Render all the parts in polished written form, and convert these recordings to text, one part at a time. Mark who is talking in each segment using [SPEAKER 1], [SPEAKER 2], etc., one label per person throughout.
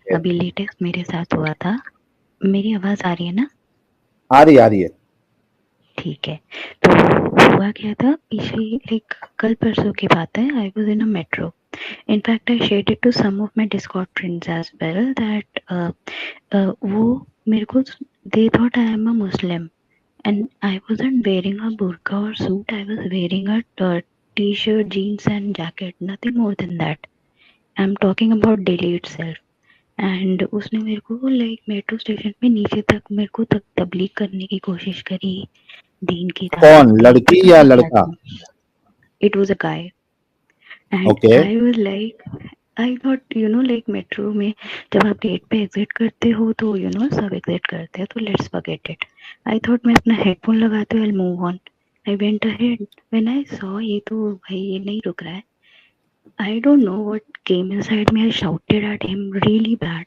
[SPEAKER 1] अभी लेटेस्ट मेरे साथ हुआ था। मेरी आवाज आ रही है ना?
[SPEAKER 2] आ रही है।
[SPEAKER 1] ठीक है। तो हुआ क्या था, पिछली लाइक कल परसों की बात है। I was in a metro. In fact, I shared it to some of my Discord friends as well that वो मेरे को they thought I am a Muslim and I wasn't wearing a burqa or suit. I was wearing a t-shirt, jeans and jacket. Nothing more than that. I'm talking about Delhi itself. And उसने मेरे को like metro station पे नीचे तक मेरे को तबलीग करने की कोशिश करी, दीन की दावत
[SPEAKER 2] कौन,
[SPEAKER 1] दी,
[SPEAKER 2] लड़की
[SPEAKER 1] पता
[SPEAKER 2] या
[SPEAKER 1] नहीं क्या
[SPEAKER 2] लड़का?
[SPEAKER 1] था। It was a guy and
[SPEAKER 2] okay.
[SPEAKER 1] I was like, I thought like metro में जब आप गेट पे एग्जिट करते हो तो सब एग्जिट करते हैं, तो let's forget it. I thought मैं अपना हेडफोन लगाते हुए move on. I went ahead when I saw ये तो भाई ये नहीं रुक रहा है। I don't know what came inside me. I shouted at him really bad.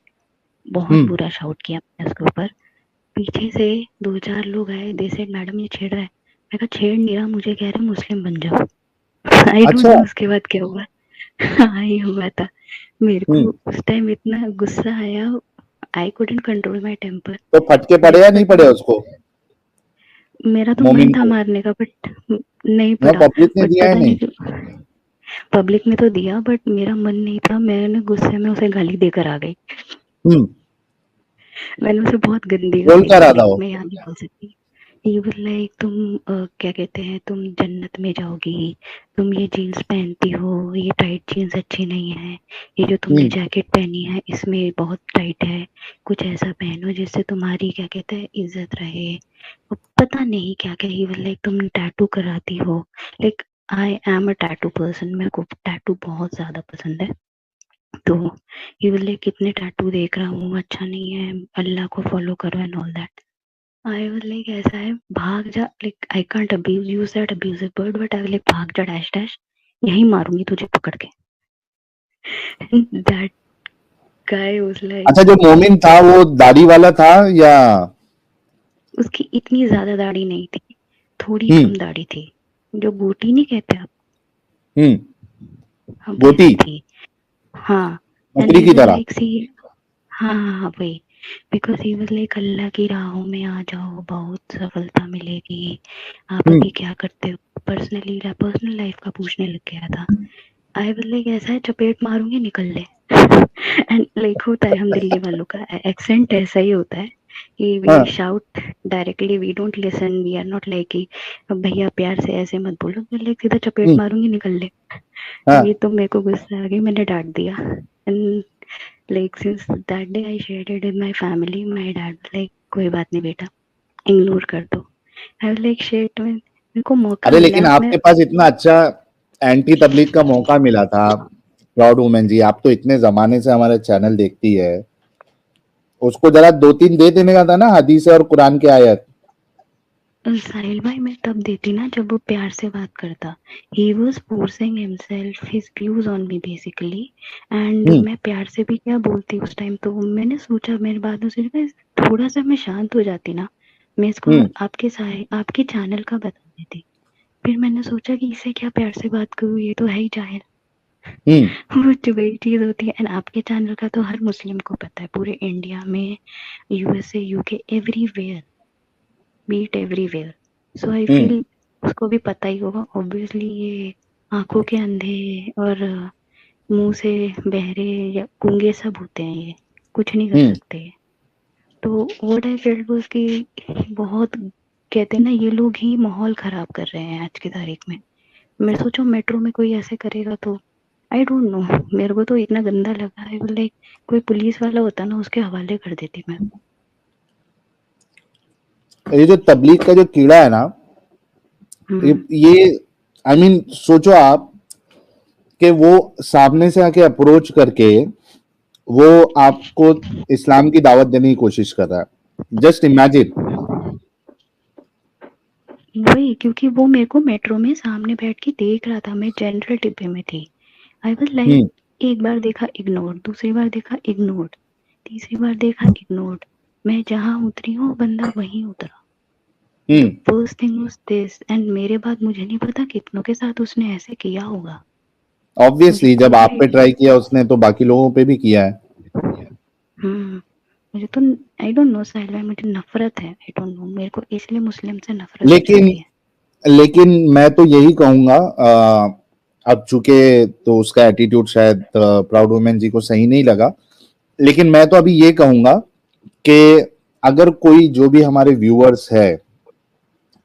[SPEAKER 1] बहुत
[SPEAKER 2] हम्म।
[SPEAKER 1] बुरा शाउट किया मैंने उसके ऊपर। पीछे से 2-4 लोग आए, दे सेड मैडम ये छेड़ रहा है। मैं कहा छेड़ नहीं रहा, मुझे कह रहे मुस्लिम बन जाओ। आई डोंट
[SPEAKER 2] अच्छा।
[SPEAKER 1] नो उसके बाद क्या हुआ। हाँ ये हुआ था। मेरे को
[SPEAKER 2] हम्म।
[SPEAKER 1] उस टाइम इतना गुस्सा आया, I couldn't control my temper.
[SPEAKER 2] तो फटके
[SPEAKER 1] मेरे
[SPEAKER 2] पड़े या
[SPEAKER 1] को
[SPEAKER 2] नहीं
[SPEAKER 1] पता
[SPEAKER 2] पड़े
[SPEAKER 1] नहीं,
[SPEAKER 2] उसको,
[SPEAKER 1] मेरा तो मन
[SPEAKER 2] मोमिन
[SPEAKER 1] था
[SPEAKER 2] को?
[SPEAKER 1] मारने का बट नहीं
[SPEAKER 2] ना,
[SPEAKER 1] पड़ा।
[SPEAKER 2] पब्लिक ने
[SPEAKER 1] बट
[SPEAKER 2] दिया है
[SPEAKER 1] पता नहीं
[SPEAKER 2] नहीं?
[SPEAKER 1] क्यों पब्लिक ने तो दिया बट मेरा मन नहीं था। मैंने गुस्से में उसे गाली देकर आ गई।
[SPEAKER 2] हम्म।
[SPEAKER 1] मैंने उसे बहुत गंदी
[SPEAKER 2] बोल
[SPEAKER 1] गाली
[SPEAKER 2] कर
[SPEAKER 1] दी,
[SPEAKER 2] रहा था
[SPEAKER 1] लाइक
[SPEAKER 2] वो?
[SPEAKER 1] मैं यहाँ नहीं बोल सकती। ये बोल लाइक तुम क्या कहते हैं, तुम जन्नत में जाओगी, तुम ये जीन्स पहनती हो, ये टाइट जीन्स अच्छी नहीं है, ये जो तुमने
[SPEAKER 2] हम्म।
[SPEAKER 1] जैकेट पहनी है इसमें बहुत टाइट है, कुछ ऐसा पहनो जिससे तुम्हारी क्या कहते हैं इज्जत रहे। और पता नहीं क्या क्या। ही बोल लाइक तुम टैटू कराती हो, like I am a tattoo person, मेरे को टैटू बहुत ज्यादा पसंद है। तो ये बोले कितने टैटू देख रहा हूँ, अच्छा नहीं है, अल्लाह को फॉलो करो and all that. I was like ऐसा है, भाग जा, like I can't abuse use that abusive word but I like भाग जा डैश डैश, यही मारूंगी तुझे पकड़ के। दैट गाय वाज
[SPEAKER 2] अच्छा,
[SPEAKER 1] लाइक,
[SPEAKER 2] जो मोमिन था वो दाढ़ी वाला था या?
[SPEAKER 1] उसकी इतनी ज्यादा दाढ़ी नहीं थी, थोड़ी
[SPEAKER 2] हम्म।
[SPEAKER 1] कम दाढ़ी थी। जो गोटी नहीं कहते आप,
[SPEAKER 2] हम्म।
[SPEAKER 1] हाँ
[SPEAKER 2] गोटी,
[SPEAKER 1] वैसी थी। हाँ। एंड
[SPEAKER 2] बकरी
[SPEAKER 1] ही
[SPEAKER 2] की
[SPEAKER 1] वाज
[SPEAKER 2] तरह।
[SPEAKER 1] लाइक सी, हाँ हाँ हाँ वही। बिकॉज ही वाज लाइक अल्लाह की राहों में आ जाओ, बहुत सफलता मिलेगी। आप
[SPEAKER 2] हम्म।
[SPEAKER 1] अभी क्या करते हो, पर्सनली पर्सनल लाइफ का पूछने लग गया था। आई वाज लाइक ऐसा है चपेट मारूंगी निकल ले। एंड लाइक होता है हम दिल्ली वालों का एक्सेंट ऐसा ही होता है कि वी
[SPEAKER 2] हाँ।
[SPEAKER 1] Shout directly, we don't listen, we are not like कि भैया प्यार से ऐसे मत बोलो, मैं लाइक सीधा चपेट
[SPEAKER 2] हम्म।
[SPEAKER 1] मारूंगी निकल ले।
[SPEAKER 2] हाँ।
[SPEAKER 1] ये तो मेरे को गुस्सा आ गया, मैंने डांट दिया। And like since that day I shared it with my family. My dad like कोई बात नहीं बेटा, इग्नोर कर दो। आई वाज लाइक शिट, में मेरे को मौका
[SPEAKER 2] अरे
[SPEAKER 1] मिला
[SPEAKER 2] लेकिन
[SPEAKER 1] है मैं।
[SPEAKER 2] आपके पास इतना अच्छा एंटी तबलीग का मौका मिला था। प्राउड वुमेन जी, आप तो इतने जमाने से हमारे चैनल देखती है, उसको जरा दो तीन दे देने का था ना, हदीस और कुरान की आयत।
[SPEAKER 1] साहिल भाई मैं तब देती ना जब वो प्यार से बात करता। He was forcing himself his views on me basically. And
[SPEAKER 2] hmm.
[SPEAKER 1] मैं प्यार से भी क्या बोलती उस टाइम, तो मैंने सोचा, मेरे बाद में सोचा थोड़ा सा मैं शांत हो जाती ना, मैं इसको
[SPEAKER 2] हम्म।
[SPEAKER 1] आपके चैनल का बता देती। फिर मैंने सोचा कि इसे क्या प्यार से बात करूँ, ये तो है ही जाहिल।
[SPEAKER 2] हम्म।
[SPEAKER 1] वो जो वही चीज होती है। एंड आपके चैनल का तो हर मुस्लिम को पता है, पूरे इंडिया में, USA UK everywhere, beat everywhere. So I
[SPEAKER 2] hmm.
[SPEAKER 1] Feel उसको भी पता ही होगा ऑब्वियसली। ये आंखों के अंधे और मुंह से बहरे या गूंगे सब होते हैं, ये कुछ नहीं कर
[SPEAKER 2] हम्म।
[SPEAKER 1] सकते। तो व्हाट आई फेल्ट वाज कि बहुत, कहते हैं ना, ये लोग ही माहौल खराब कर रहे हैं आज की तारीख में। मैं सोचो मेट्रो में कोई ऐसे करेगा तो आई डोंट नो, मेरे को तो इतना गंदा लगा है। लाइक कोई पुलिस वाला होता ना, उसके हवाले कर देती मैं।
[SPEAKER 2] ये जो तबलीग का जो कीड़ा है ना, ये आई मीन सोचो आप कि वो सामने से आके अप्रोच करके वो आपको इस्लाम की दावत देने की कोशिश कर रहा है। Just imagine.
[SPEAKER 1] वही, क्योंकि वो मेरे को मेट्रो में सामने बैठ के देख रहा था, मैं जनरल डिब्बे में थी। आई वाज लाइक,
[SPEAKER 2] हम्म।
[SPEAKER 1] एक बार देखा इग्नोर, दूसरी बार देखा इग्नोर, तीसरी बार देखा इग्नोर। मैं जहां उतरी हूँ बंदा वहीं उतरा। The
[SPEAKER 2] hmm.
[SPEAKER 1] First thing was this. And मेरे बाद मुझे नहीं पता कितनों के साथ उसने ऐसे किया होगा। मुझे
[SPEAKER 2] ऑब्वियसली जब
[SPEAKER 1] खुद
[SPEAKER 2] आप
[SPEAKER 1] ही,
[SPEAKER 2] पे ट्राई किया उसने तो बाकी लोगों पे भी किया है।
[SPEAKER 1] मुझे तो आई डोंट नो साहिल भाई, मुझे नफरत है, आई डोंट नो, मेरे को इसलिए मुस्लिम से नफरत हो
[SPEAKER 2] लेकिन
[SPEAKER 1] जाती है।
[SPEAKER 2] लेकिन मैं तो यही कहूंगा, अब चूंकि तो उसका एटीट्यूड शायद प्राउड वुमेन जी को सही नहीं लगा, लेकिन मैं तो अभी ये कहूंगा कि अगर कोई जो भी हमारे व्यूअर्स है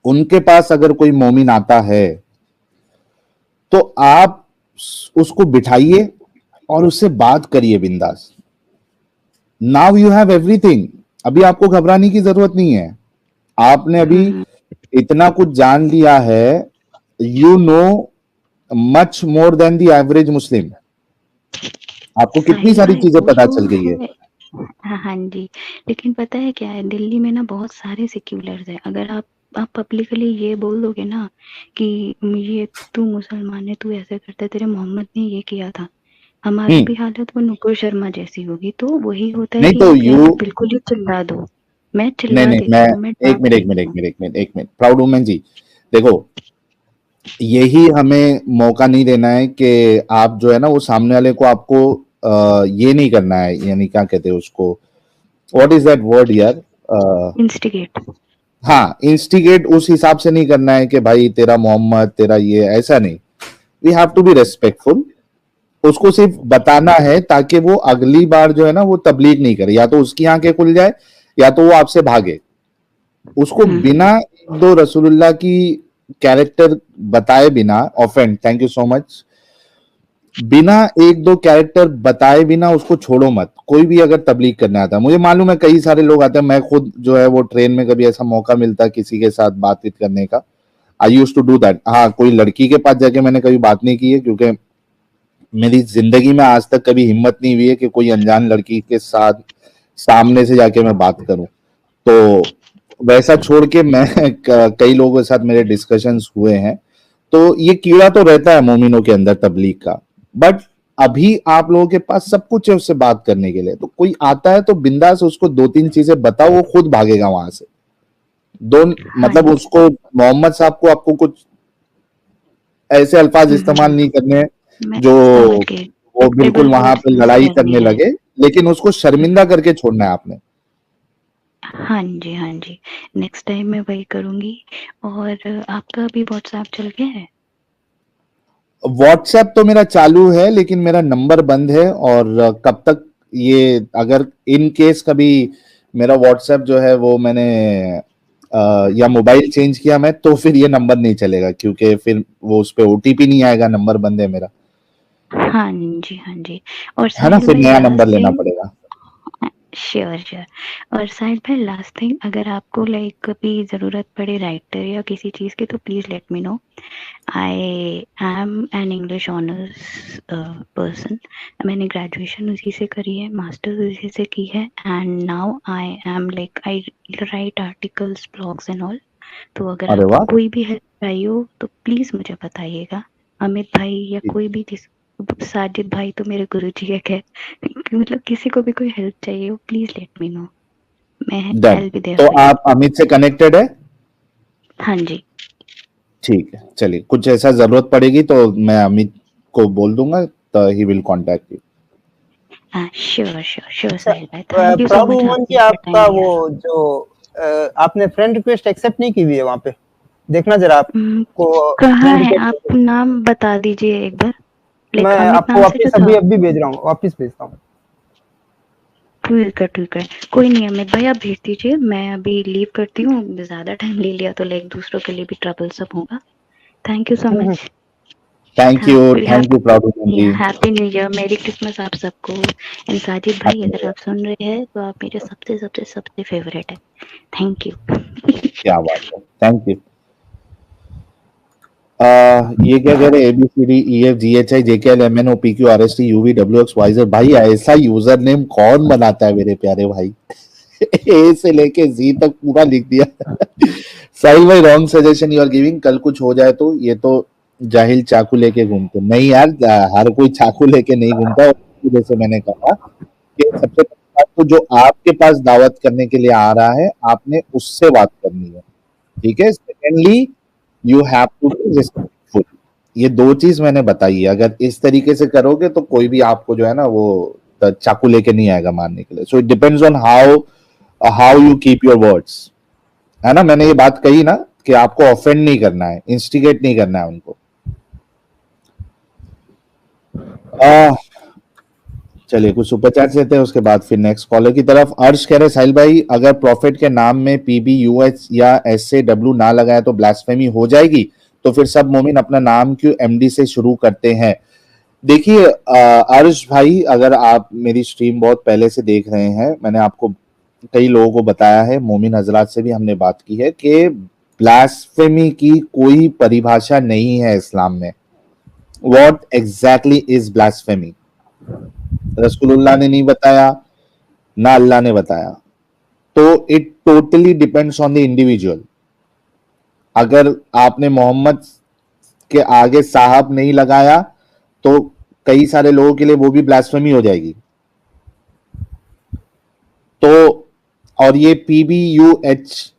[SPEAKER 2] उनके पास अगर कोई मोमिन आता है तो आप उसको बिठाइए और उससे बात करिए बिंदास। नाउ यू हैव एवरीथिंग, अभी आपको घबराने की जरूरत नहीं है। आपने अभी इतना कुछ जान लिया है, you know much more than the average Muslim. आपको कितनी
[SPEAKER 1] साहिल
[SPEAKER 2] सारी
[SPEAKER 1] भाई
[SPEAKER 2] चीजें
[SPEAKER 1] वो
[SPEAKER 2] पता
[SPEAKER 1] तो
[SPEAKER 2] चल गई है।
[SPEAKER 1] है। हाँ हाँ जी, लेकिन पता है क्या है, दिल्ली में ना बहुत सारे सेक्युलर्स हैं। अगर आप पब्लिकली ये बोल दोगे ना कि ये तू मुसलमान है, तू ऐसे करता है, तेरे मोहम्मद ने ये किया था, हमारी
[SPEAKER 2] हम्म।
[SPEAKER 1] भी हालत वो नुपुर शर्मा जैसी होगी। तो वही होता है
[SPEAKER 2] नहीं
[SPEAKER 1] कि
[SPEAKER 2] तो
[SPEAKER 1] आप या
[SPEAKER 2] यू,
[SPEAKER 1] तो बिल्कुल ही चिल्ला दो, मैं
[SPEAKER 2] नहीं
[SPEAKER 1] चिल्ला
[SPEAKER 2] नहीं, मैं
[SPEAKER 1] देती हूँ, मैं
[SPEAKER 2] एक मिनट एक
[SPEAKER 1] डांटती
[SPEAKER 2] मिनट
[SPEAKER 1] नहीं
[SPEAKER 2] एक
[SPEAKER 1] हूँ।
[SPEAKER 2] मिनट एक मिनट एक मिनट, प्राउड वुमेन जी देखो, यही हमें मौका नहीं देना है कि आप जो है ना वो सामने वाले को आपको ये नहीं करना है, यानी क्या कहते हैं उसको, व्हाट इज दैट वर्ड यार,
[SPEAKER 1] इंस्टिगेट।
[SPEAKER 2] हाँ, इंस्टिगेट उस हिसाब से नहीं करना है कि भाई तेरा मोहम्मद तेरा ये, ऐसा नहीं। We have to be respectful. उसको सिर्फ बताना है ताकि वो अगली बार जो है ना वो तबलीग नहीं करे, या तो उसकी आंखें खुल जाए या तो वो आपसे भागे। उसको बिना एक दो रसूलुल्लाह की कैरेक्टर बताए बिना, offend, thank you so much, बिना एक दो कैरेक्टर बताए बिना उसको छोड़ो मत। कोई भी अगर तबलीग करने आता है, मुझे मालूम है कई सारे लोग आते हैं, मैं खुद जो है वो ट्रेन में कभी ऐसा मौका मिलता है किसी के साथ बातचीत करने का, आई यूज टू डू दैट। हाँ, कोई लड़की के पास जाके मैंने कभी बात नहीं की है, क्योंकि मेरी जिंदगी में आज तक कभी हिम्मत नहीं हुई है कि कोई अनजान लड़की के साथ सामने से जाके मैं बात करूं। तो वैसा छोड़ के मैं कई लोगों के साथ मेरे डिस्कशंस हुए हैं। तो ये कीड़ा तो रहता है मोमिनों के अंदर तबलीग का, बट अभी आप लोगों के पास सब कुछ है उससे बात करने के लिए। तो कोई आता है तो बिंदास उसको दो तीन चीजें बताओ, वो खुद भागेगा वहां से। दो,
[SPEAKER 1] हाँ
[SPEAKER 2] मतलब
[SPEAKER 1] जी।
[SPEAKER 2] उसको, मोहम्मद साहब को आपको कुछ ऐसे अल्फाज इस्तेमाल
[SPEAKER 1] हम्म,
[SPEAKER 2] नहीं करने
[SPEAKER 1] मैं
[SPEAKER 2] जो
[SPEAKER 1] समझ गई,
[SPEAKER 2] वो बिल्कुल
[SPEAKER 1] एक्सेप्टेबल
[SPEAKER 2] वहां
[SPEAKER 1] वर्ड्स
[SPEAKER 2] पे
[SPEAKER 1] यूज
[SPEAKER 2] लड़ाई
[SPEAKER 1] करनी
[SPEAKER 2] करने
[SPEAKER 1] है।
[SPEAKER 2] लगे, लेकिन उसको शर्मिंदा करके छोड़ना है आपने।
[SPEAKER 1] हाँ जी हाँ जी, नेक्स्ट टाइम मैं वही करूंगी। और आपका अभी व्हाट्सएप चल गया है?
[SPEAKER 2] व्हाट्सएप तो मेरा चालू है, लेकिन मेरा नंबर बंद है, और कब तक ये, अगर इन केस कभी मेरा व्हाट्सएप जो है वो मैंने या मोबाइल चेंज किया मैं, तो फिर ये नंबर नहीं चलेगा, क्योंकि फिर वो उस पे ओटीपी नहीं आएगा, नंबर बंद है मेरा,
[SPEAKER 1] हाँ जी हाँ जी। और
[SPEAKER 2] है ना,
[SPEAKER 1] साहिल
[SPEAKER 2] फिर
[SPEAKER 1] भाई
[SPEAKER 2] नया नंबर
[SPEAKER 1] लास्ट
[SPEAKER 2] लेना
[SPEAKER 1] थिंग,
[SPEAKER 2] पड़ेगा।
[SPEAKER 1] Sure sure. और साहिल भाई लास्ट थिंग, अगर आपको लाइक कभी ज़रूरत पड़े राइटर या किसी चीज़ की, तो please let me no. I am an English honours person. मैंने ग्रेजुएशन उसी से करी है, मास्टर्स उसी से की है, and now I am like I right articles, blogs and all. तो अगर
[SPEAKER 2] अरे
[SPEAKER 1] आपको
[SPEAKER 2] वाह।
[SPEAKER 1] कोई भी हेल्प चाहिए हो तो प्लीज़ मुझे बताइएगा। अमित भाई या कोई भी साजिद भाई तो मेरे गुरुजी है, खैर मतलब किसी को भी कोई हेल्प चाहिए हो, प्लीज़ लेट मी नो, मैं
[SPEAKER 2] done.
[SPEAKER 1] I will be there
[SPEAKER 2] तो
[SPEAKER 1] फॉर यू।
[SPEAKER 2] आप अमित से कनेक्टेड है?
[SPEAKER 1] हाँ जी।
[SPEAKER 2] ठीक है, चलिए, कुछ ऐसा जरूरत पड़ेगी तो मैं अमित को बोल दूंगा, तो ही विल कांटेक्ट यू।
[SPEAKER 1] हाँ श्योर श्योर श्योर
[SPEAKER 3] अच्छा,
[SPEAKER 1] साहिल भाई, thank you so
[SPEAKER 3] problem
[SPEAKER 1] much,
[SPEAKER 3] woman की
[SPEAKER 1] आपने इतना टाइम
[SPEAKER 3] आपका वो
[SPEAKER 1] दिया।
[SPEAKER 3] जो आपने फ्रेंड रिक्वेस्ट एक्सेप्ट नहीं की हुई है वहाँ पे, देखना जरा आपको
[SPEAKER 1] कहाँ
[SPEAKER 3] फ्रेंड
[SPEAKER 1] है,
[SPEAKER 3] रिक्वेस्ट।
[SPEAKER 1] आप नाम बता दीजिए एक बार,
[SPEAKER 3] मैं
[SPEAKER 1] लाइक अमित
[SPEAKER 3] आपको
[SPEAKER 1] नाम से जो
[SPEAKER 3] वापस
[SPEAKER 1] था।
[SPEAKER 3] अभी अभी भेज रहा हूँ, वापस भेजता हूँ।
[SPEAKER 1] ठीक है, कोई नहीं अमित भाई, आप भेज दीजिए, मैं अभी लीव करती हूँ, ज़्यादा टाइम ले लिया तो लाइक दूसरों के लिए भी ट्रबल सब होगा। Thank you so much.
[SPEAKER 2] Thank you problem जी।
[SPEAKER 1] Happy new year, merry Christmas आप सबको। एंड साजिद भाई
[SPEAKER 2] Happy New
[SPEAKER 1] अगर
[SPEAKER 2] Year।
[SPEAKER 1] आप सुन रहे हैं तो आप मेरे सबसे सबसे सबसे फेवरेट है। Thank you.
[SPEAKER 2] क्या बात है, थैंक यू। ये क्या कह रहे हैं, ABCDEFGHIJKLMNOPQRSTUVWXYZ, भाई ऐसा यूजर नेम कौन बनाता है मेरे प्यारे भाई? ए से लेके जी तक पूरा लिख दिया। साहिल भाई, wrong suggestion you are giving, कल कुछ हो जाए तो ये तो जाहिल चाकू लेके घूमते नहीं यार, हर कोई चाकू लेके नहीं घूमता। जैसे मैंने कहा कि सबसे पहली बात तो जो आपके पास दावत करने के लिए आ रहा है आपने उससे बात करनी है, ठीक है। Secondly, you have to be respectful. ये दो चीज मैंने बताई है, अगर इस तरीके से करोगे तो कोई भी आपको जो है ना वो चाकू लेके नहीं आएगा मारने के लिए. So it depends on how you keep your words, है ना. मैंने ये बात कही ना कि आपको ऑफेंड नहीं करना है, इंस्टिगेट नहीं करना है उनको. चलिए कुछ सुपर चैट्स लेते हैं, उसके बाद फिर नेक्स्ट कॉलर की तरफ. अर्श कह रहे साहिल भाई, अगर प्रॉफिट के नाम में PBUH या SAW ना लगाए तो ब्लास्फेमी हो जाएगी, तो फिर सब मोमिन अपना नाम क्यों MD से शुरू करते हैं? देखिए अर्श भाई, अगर आप मेरी स्ट्रीम बहुत पहले से देख रहे हैं, मैंने आपको कई लोगों को बताया है, मोमिन हजरात से भी हमने बात की है कि ब्लास्फेमी की कोई परिभाषा नहीं है इस्लाम में. What exactly is blasphemy? रसूलुल्लाह ने नहीं बताया, ना अल्लाह ने बताया. तो it totally depends on the individual. अगर आपने मोहम्मद के आगे साहब नहीं लगाया तो कई सारे लोगों के लिए वो भी ब्लास्फेमी हो जाएगी. तो और ये PBUH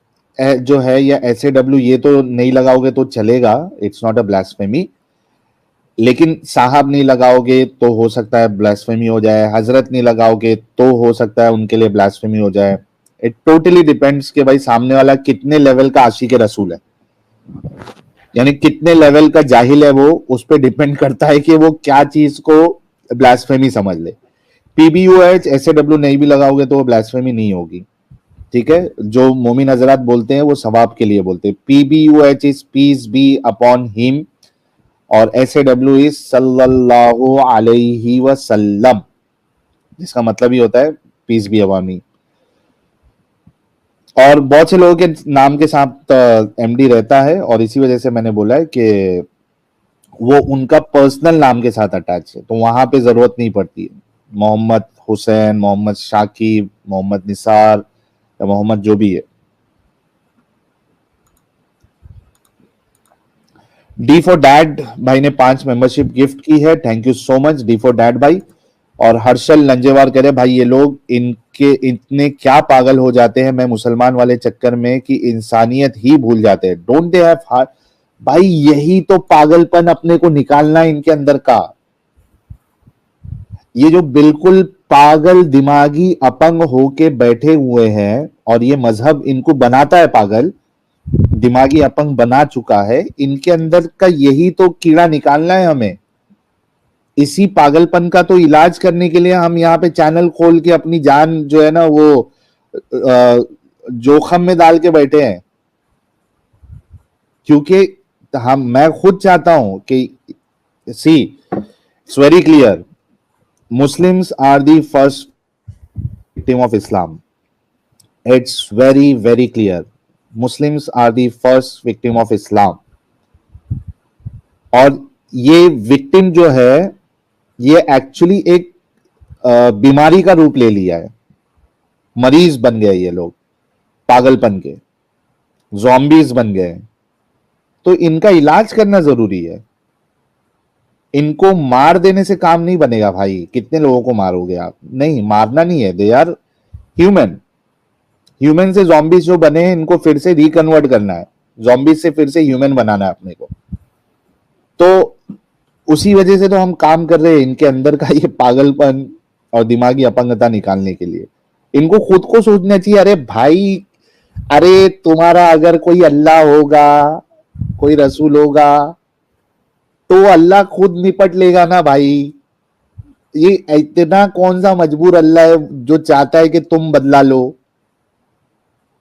[SPEAKER 2] जो है या SAW, ये तो नहीं लगाओगे तो चलेगा, इट्स नॉट अ ब्लास्फेमी. लेकिन साहब नहीं लगाओगे तो हो सकता है ब्लास्फेमी हो जाए, हजरत नहीं लगाओगे तो हो सकता है उनके लिए ब्लास्फेमी हो जाए. इट टोटली डिपेंड्स कि भाई सामने वाला कितने लेवल का आशिक रसूल है, यानी कितने लेवल का जाहिल है वो, उस पर डिपेंड करता है कि वो क्या चीज को ब्लास्फेमी समझ ले. PBUH SAW नहीं भी लगाओगे तो वो ब्लास्फेमी नहीं होगी. ठीक है, जो मोमिन हजरात बोलते हैं वो सवाब के लिए बोलते हैं. PBUH is peace be upon him और SAW इज सल्लल्लाहु अलैहि वसल्लम, जिसका मतलब ही होता है पीस बी अपॉन मी. और बहुत से लोगों के नाम के साथ MD रहता है, और इसी वजह से मैंने बोला है कि वो उनका पर्सनल नाम के साथ अटैच है, तो वहां पे जरूरत नहीं पड़ती है. मोहम्मद हुसैन, मोहम्मद शाकिब, मोहम्मद निसार या मोहम्मद जो भी है. डी फॉर डैड भाई ने 5 मेंबरशिप गिफ्ट की है, thank you so much D for dad भाई. और हर्षल लंजेवार कह रहे भाई ये लोग इनके इतने क्या पागल हो जाते हैं मैं मुसलमान वाले चक्कर में कि इंसानियत ही भूल जाते हैं. Don't they have heart? भाई यही तो पागलपन अपने को निकालना है इनके अंदर का. ये जो बिल्कुल पागल दिमागी अपंग होके बैठे हुए हैं, और ये मजहब इनको बनाता है पागल दिमागी अपंग बना चुका है, इनके अंदर का यही तो कीड़ा निकालना है हमें. इसी पागलपन का तो इलाज करने के लिए हम यहाँ पे चैनल खोल के अपनी जान जो है ना वो जोखम में डाल के बैठे हैं. क्योंकि मैं खुद चाहता हूं कि see it's very clear, Muslims are the first victim of Islam. It's very, very clear. Muslims are the first victim of Islam. और ये विक्टिम जो है ये एक्चुअली एक बीमारी का रूप ले लिया है. मरीज बन गए ये लोग, पागलपन के ज़ॉम्बीज बन गए. तो इनका इलाज करना जरूरी है. इनको मार देने से काम नहीं बनेगा भाई. कितने लोगों को मारोगे आप? नहीं, मारना नहीं है. They are human. ह्यूमन से ज़ॉम्बीज जो बने हैं इनको फिर से रिकन्वर्ट करना है, ज़ॉम्बीज से फिर से ह्यूमन बनाना है अपने को. तो उसी वजह से तो हम काम कर रहे हैं इनके अंदर का ये पागलपन और दिमागी अपंगता निकालने के लिए. इनको खुद को सोचना चाहिए, अरे भाई, अरे तुम्हारा अगर कोई अल्लाह होगा, कोई रसूल होगा, तो अल्लाह खुद निपट लेगा ना भाई. ये इतना कौन सा मजबूर अल्लाह है जो चाहता है कि तुम बदला लो.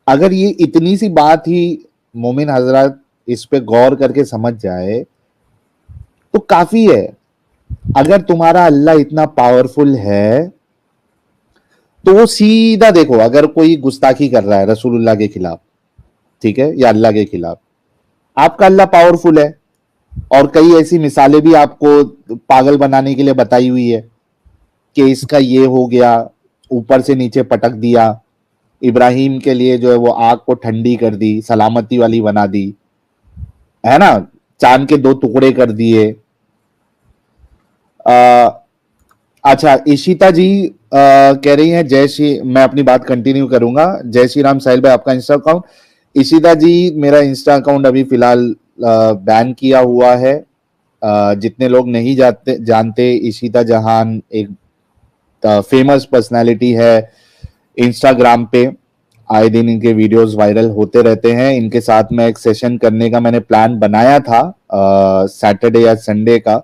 [SPEAKER 2] अगर ये इतनी सी बात ही मोमिन हजरत इस पे गौर करके समझ जाए तो काफी है. अगर तुम्हारा अल्लाह इतना पावरफुल है तो वो सीधा देखो, अगर कोई गुस्ताखी कर रहा है रसूलुल्लाह के खिलाफ, ठीक है, या अल्लाह के खिलाफ, आपका अल्लाह पावरफुल है. और कई ऐसी मिसालें भी आपको पागल बनाने के लिए बताई हुई है कि इसका ये हो गया, ऊपर से नीचे पटक दिया, इब्राहिम के लिए जो है वो आग को ठंडी कर दी, सलामती वाली बना दी, है ना, चांद के 2 टुकड़े कर दिए. अच्छा, इशिता जी कह रही हैं जय श्री, मैं अपनी बात कंटिन्यू करूंगा. जय श्री राम साहिल भाई, आपका इंस्टा अकाउंट. इशिता जी, मेरा इंस्टा अकाउंट अभी फिलहाल बैन किया हुआ है. जितने लोग नहीं जानते, इशिता जहान एक फेमस पर्सनालिटी है इंस्टाग्राम पे, आए दिन इनके वीडियोस वायरल होते रहते हैं। इनके साथ में एक सेशन करने का मैंने प्लान बनाया था सैटरडे या संडे का,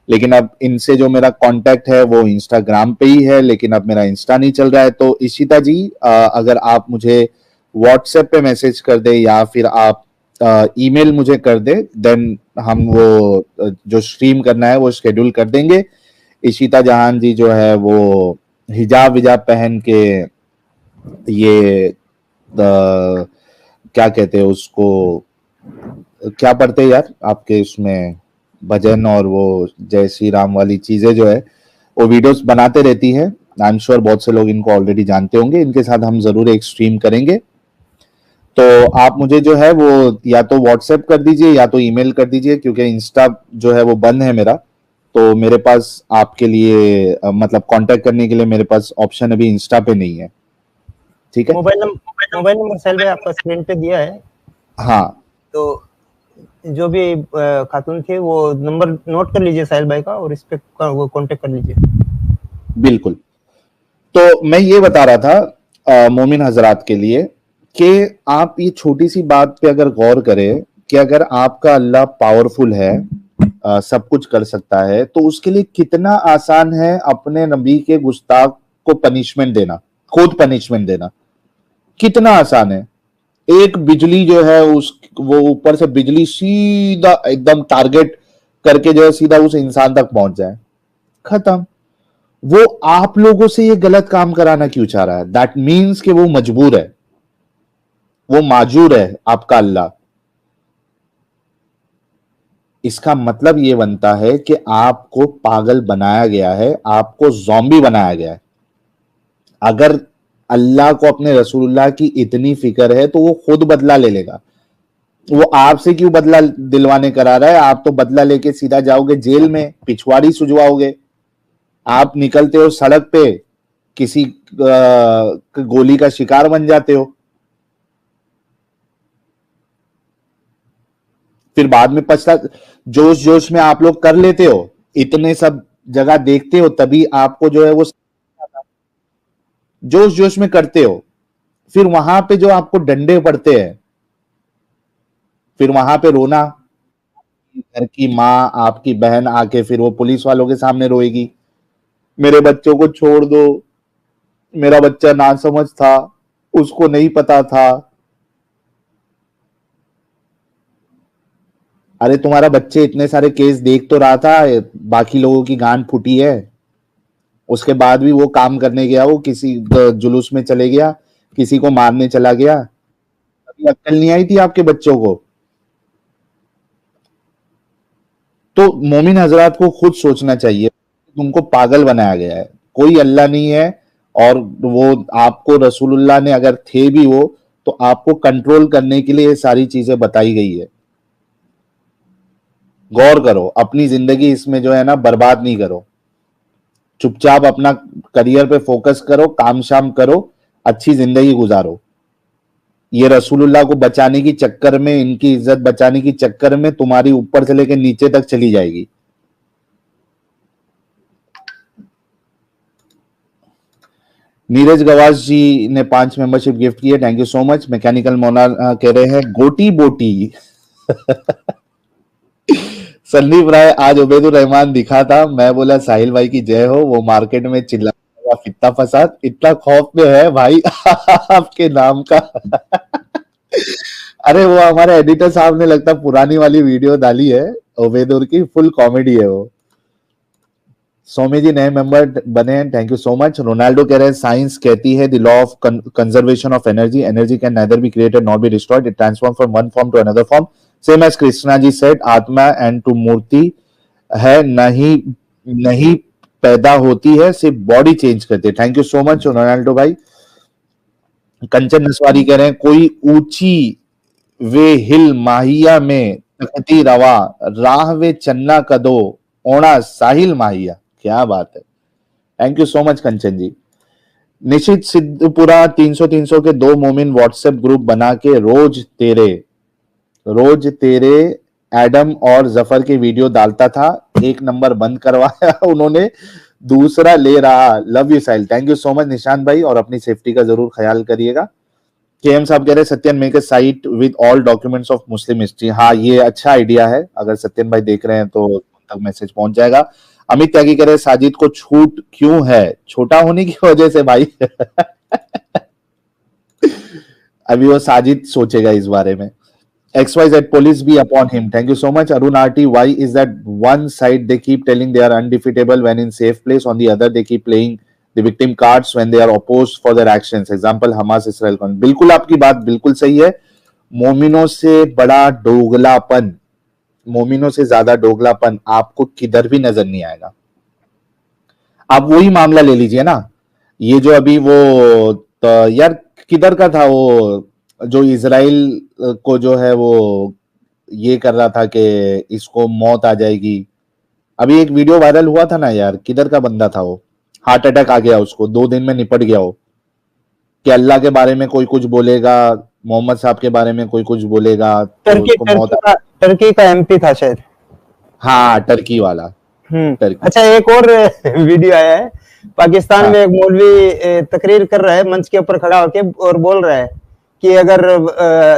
[SPEAKER 2] लेकिन अब इनसे जो मेरा कांटेक्ट है वो इंस्टाग्राम पे ही है, लेकिन अब मेरा इंस्टा नहीं चल रहा है। तो इशिता जी अगर आप मुझे व्हाट्सएप पे मैसेज कर दे या फिर आप ईमेल मुझे कर दे, देन हम वो जो स्ट्रीम करना है वो शेड्यूल कर देंगे। इशिता जहान जी जो है वो हिजाब विजाब पहन के ये क्या कहते हैं उसको, क्या पढ़ते हैं यार आपके उसमें भजन और वो जय श्री राम वाली चीजें जो है वो वीडियोस बनाते रहती है। आई एम श्योर बहुत से लोग इनको ऑलरेडी जानते होंगे। इनके साथ हम जरूर एक स्ट्रीम करेंगे। तो आप मुझे जो है वो या तो व्हाट्सएप कर दीजिए या तो ईमेल कर दीजिए, क्योंकि इंस्टा जो है वो बंद है मेरा। तो मेरे पास आपके लिए मतलब कांटेक्ट करने के लिए मेरे पास ऑप्शन अभी इंस्टा पे नहीं है। ठीक है,
[SPEAKER 3] मोबाइल नंबर साहिल भाई आपका स्क्रीन पे दिया है।
[SPEAKER 2] हाँ,
[SPEAKER 3] तो जो भी खातून थे वो नंबर नोट कर लीजिए साहिल भाई का, और इस पे वो कांटेक्ट कर लीजिए।
[SPEAKER 2] बिल्कुल। तो मैं ये बता रहा था मोमिन हजरात के लिए कि आप ये छोटी सी बात पे अगर गौर करें कि अगर आपका अल्लाह पावरफुल है, सब कुछ कर सकता है, तो उसके लिए कितना आसान है अपने नबी के गुस्ताख को पनिशमेंट देना, खुद पनिशमेंट देना। कितना आसान है। एक बिजली जो है वो ऊपर से बिजली सीधा एकदम टारगेट करके जो है सीधा उस इंसान तक पहुंच जाए, खत्म। वो आप लोगों से ये गलत काम कराना क्यों चाह रहा है? दैट मीन्स कि वो मजबूर है, वो माजूर है आपका अल्लाह। इसका मतलब ये बनता है कि आपको पागल बनाया गया है, आपको ज़ॉम्बी बनाया गया है। अगर अल्लाह को अपने रसूलुल्लाह की इतनी फिक्र है तो वो खुद बदला ले लेगा। वो आपसे क्यों बदला दिलवाने करा रहा है? आप तो बदला लेके सीधा जाओगे जेल में, पिछवाड़ी सुझवाओगे। आप निकलते हो सड़क पे, किसी गोली का शिकार बन जाते हो, फिर बाद में पछता, जोश जोश में आप लोग कर लेते हो, इतने सब जगह देखते हो, तभी आपको जो है वो जोश जोश में करते हो। फिर वहां पे जो आपको डंडे पड़ते हैं, फिर वहां पे रोना, घर की माँ आपकी बहन आके फिर वो पुलिस वालों के सामने रोएगी, मेरे बच्चों को छोड़ दो, मेरा बच्चा नासमझ था, उसको नहीं पता था। अरे तुम्हारा बच्चे इतने सारे केस देख तो रहा था, बाकी लोगों की गांड फूटी है, उसके बाद भी वो काम करने गया, वो किसी जुलूस में चले गया, किसी को मारने चला गया। अभी अक्ल नहीं आई थी आपके बच्चों को? तो मोमिन हजरात को खुद सोचना चाहिए, तुमको पागल बनाया गया है, कोई अल्लाह नहीं है। और वो आपको रसूलुल्लाह ने अगर थे भी वो, तो आपको कंट्रोल करने के लिए ये सारी चीजें बताई गई है। गौर करो, अपनी जिंदगी इसमें जो है ना बर्बाद नहीं करो। चुपचाप अपना करियर पे फोकस करो, काम शाम करो, अच्छी जिंदगी गुजारो। ये रसूलुल्लाह को बचाने की चक्कर में, इनकी इज्जत बचाने की चक्कर में तुम्हारी ऊपर से लेकर नीचे तक चली जाएगी। नीरज गवास जी ने 5 मेंबरशिप गिफ्ट की है, thank you so much. Mechanical Mona कह रहे हैं गोटी बोटी। संदीप राय, आज उबैदुर रहमान दिखा था, मैं बोला साहिल भाई की जय हो, वो मार्केट में चिल्ला फित्ता फसाद, इतना खौफ में है भाई आपके नाम का। अरे वो हमारे एडिटर साहब ने लगता पुरानी वाली वीडियो डाली है उबैदुर की, फुल कॉमेडी है वो। सोमी जी नए मेंबर बने हैं, thank you so much. Ronaldo कह रहे हैं साइंस कहती है the law of conservation of energy, energy can neither be created not be destroyed, it transform from one form to another form, same as Krishna ji said, आत्मा and टू मूर्ति है नहीं, नहीं पैदा होती है, सिर्फ बॉडी चेंज करती है। Thank you so much Ronaldo भाई। कंचन नसवारी कह रहे हैं कोई ऊंची वे हिल माहिया में तखती रवा, राह वे चन्ना कदो ओणा साहिल माहिया। क्या बात है, थैंक यू सो मच कंचन जी। निशित सिद्धपुरा 300 के 2 मोमिन व्हाट्सएप ग्रुप बना के रोज तेरे एडम और जफर के वीडियो डालता था, 1 नंबर बंद करवाया उन्होंने, दूसरा ले रहा। Love you Sahil, thank you so much Nishant भाई, और अपनी सेफ्टी का जरूर ख्याल करिएगा। केएम साहब कह रहे Satyan make a site with all documents of Muslim history. हाँ, ये अच्छा आइडिया है, अगर सत्यन भाई देख रहे हैं तो उन तक मैसेज पहुंच जाएगा। अमित त्यागी कह रहे साजिद को छूट क्यों है? छोटा होने की वजह से भाई। अभी वो साजिद सोचेगा इस बारे में। XYZ police be upon him. Thank you so much. Arun RT, why is that one side they keep telling they are undefeatable when in safe place, on the other they keep playing the victim cards when they are opposed for their actions? Example, Hamas Israel conflict. बिल्कुल आपकी बात बिल्कुल सही है। मोमिनों से बड़ा दोगलापन, मोमिनों से ज्यादा दोगलापन आपको किधर भी नजर नहीं आएगा। आप वही मामला ले लीजिए ना, ये जो अभी वो तो यार किधर का था वो, जो इजराइल को जो है वो ये कर रहा था कि इसको मौत आ जाएगी। अभी एक वीडियो वायरल हुआ था ना यार, किधर का बंदा था वो, हार्ट अटैक आ गया उसको, 2 दिन में निपट गया वो, कि अल्लाह के बारे में कोई कुछ बोलेगा, मोहम्मद साहब के बारे में कोई कुछ बोलेगा तो उसको मौत।
[SPEAKER 3] टर्की का एमपी था शायद।
[SPEAKER 2] हाँ, टर्की वाला। टर्की।
[SPEAKER 3] अच्छा, एक और वीडियो आया है, पाकिस्तान में एक मौलवी तकरीर कर रहा है, मंच के ऊपर खड़ा होके और बोल रहा है कि अगर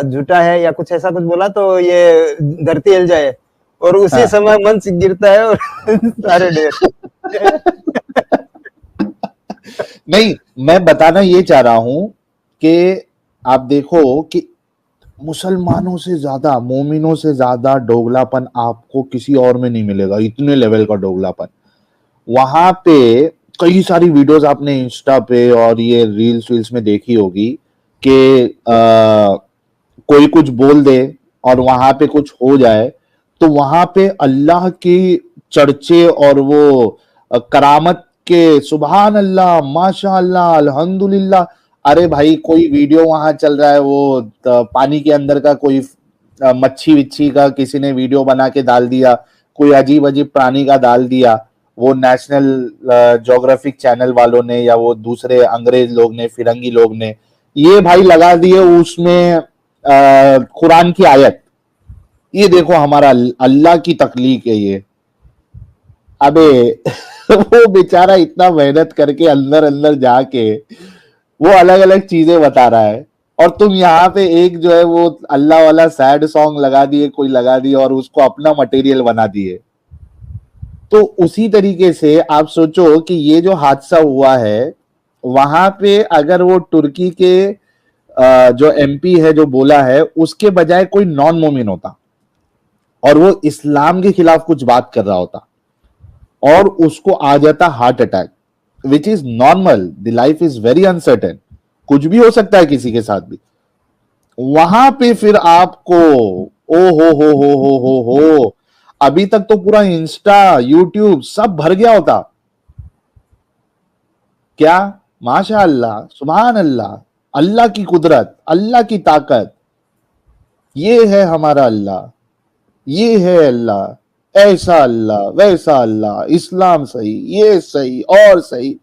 [SPEAKER 3] झूठा है या कुछ ऐसा कुछ बोला तो ये धरती हिल जाए, और उसी समय मंच गिरता है और सारे ढेर।
[SPEAKER 2] नहीं, मैं बताना ये चाह रहा हूं कि आप देखो कि मुसलमानों से ज्यादा, मोमिनों से ज्यादा दोगलापन आपको किसी और में नहीं मिलेगा, इतने लेवल का दोगलापन। वहां पे कई सारी वीडियोस आपने इंस्टा पे और ये रील्स में देखी होगी कि कोई कुछ बोल दे और वहां पे कुछ हो जाए तो वहां पे अल्लाह की चर्चे और वो करामत के सुभान अल्लाह, माशा अल्लाह, अल्हम्दुलिल्लाह। अरे भाई, कोई वीडियो वहां चल रहा है, वो पानी के अंदर का कोई मच्छी विच्छी का किसी ने वीडियो बना के डाल दिया, कोई अजीब अजीब प्राणी का डाल दिया, वो नेशनल ज्योग्राफिक चैनल वालों ने या वो दूसरे अंग्रेज लोग ने, फिरंगी लोग ने, ये भाई लगा दिए उसमें कुरान की आयत, ये देखो हमारा अल्लाह की तख्लीक है ये। अबे वो बेचारा इतना मेहनत करके अंदर अंदर जाके वो अलग अलग चीजें बता रहा है, और तुम यहाँ पे एक जो है वो अल्लाह वाला सैड सॉन्ग लगा दिए, कोई लगा दिए और उसको अपना मटेरियल बना दिए। तो उसी तरीके से आप सोचो कि ये जो हादसा हुआ है वहां पे अगर वो तुर्की के जो एमपी है जो बोला है, उसके बजाय कोई नॉन मोमिन होता और वो इस्लाम के खिलाफ कुछ बात कर रहा होता और उसको आ जाता heart attack, which is normal, the life is very uncertain, कुछ भी हो सकता है किसी के साथ भी। वहां पे फिर आपको ओ हो, अभी तक तो पूरा इंस्टा यूट्यूब सब भर गया होता। क्या? माशा अल्लाह, सुभान अल्लाह, अल्लाह की कुदरत, अल्लाह की ताकत, ये है हमारा अल्लाह, ये है अल्लाह, ऐसा अल्लाह, वैसा अल्लाह, इस्लाम सही, ये सही और सही।